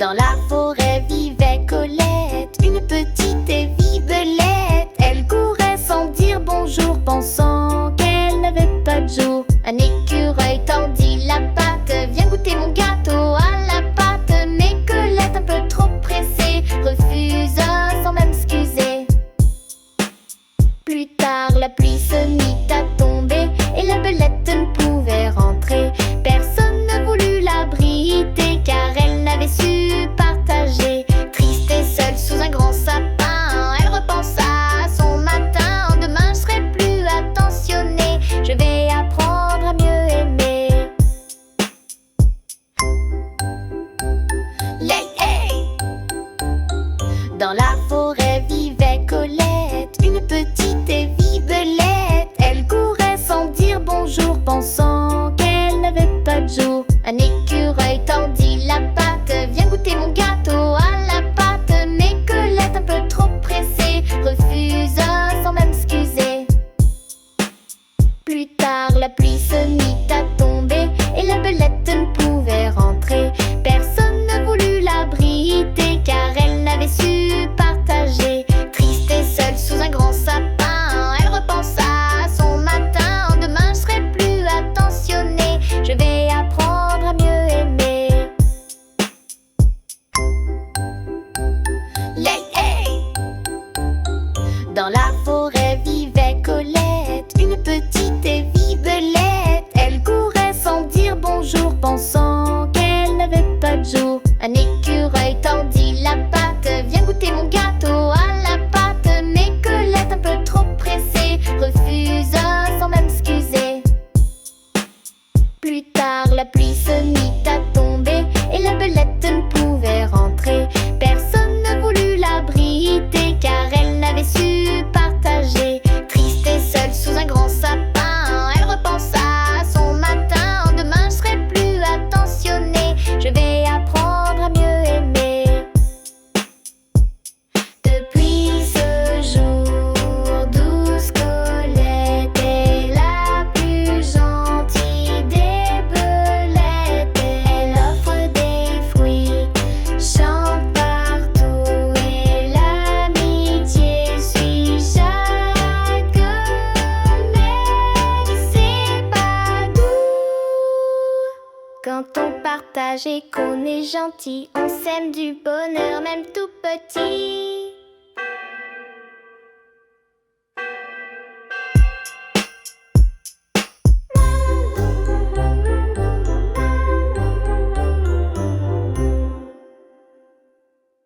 Dans la forêt vivait Colette, une petite et vive belette. Elle courait sans dire bonjour, pensant qu'elle n'avait pas de jour. Un écureuil tendit la patte, viens goûter mon gâteau à la pâte. Mais Colette, un peu trop pressée, refusa sans même s'excuser. Plus tard, la pluie se mit à tomber et la belette ne pouvait rentrer. Personne ne voulut l'abriter car elle n'avait su partager. Triste et seule sous un grand sapin, elle repensa à son matin. Demain je serai plus attentionnée, je vais apprendre à mieux aimer. Lay, hey! Dans la forêt vivait Colette, une petite et vive belette. Elle courait sans dire bonjour, pensant qu'elle n'avait pas de jour. Un écureuil tendit la patte, viens goûter mon gâteau à la pâte. Mais Colette, un peu trop pressée, refusa sans même s'excuser. Plus tard, la pluie se mit à tomber et la belette ne pouvait rentrer. Personne ne voulut l'abriter car elle n'avait su partager. Triste et seule sous un grand sapin, elle repensa à son matin. Demain je serai plus attentionnée, je vais apprendre à mieux aimer. Lay, hey! Dans la forêt vivait Colette, une petite et vive belette. Elle courait sans dire bonjour, pensant qu'elle n'avait pas de jour. Un écureuil tendit la patte, viens goûter mon gâteau à la pâte. Mais Colette, un peu trop pressée, refusa sans même s'excuser. Plus tard, la pluie se mit à tomber et la belette ne pouvait rentrer. Personne ne voulut l'abriter car elle n'avait su partager. Triste et seule sous un grand sapin, elle repensa à son matin. Demain je serai plus attentionnée, je vais apprendre à mieux aimer. Depuis ce jour, douce Colette est la plus gentille des belettes. Elle offre des fruits, chante partout et l'amitié suit chaque mène ses pas doux. Quand on partage et qu'on est gentil, on sème du bonheur même tout petit.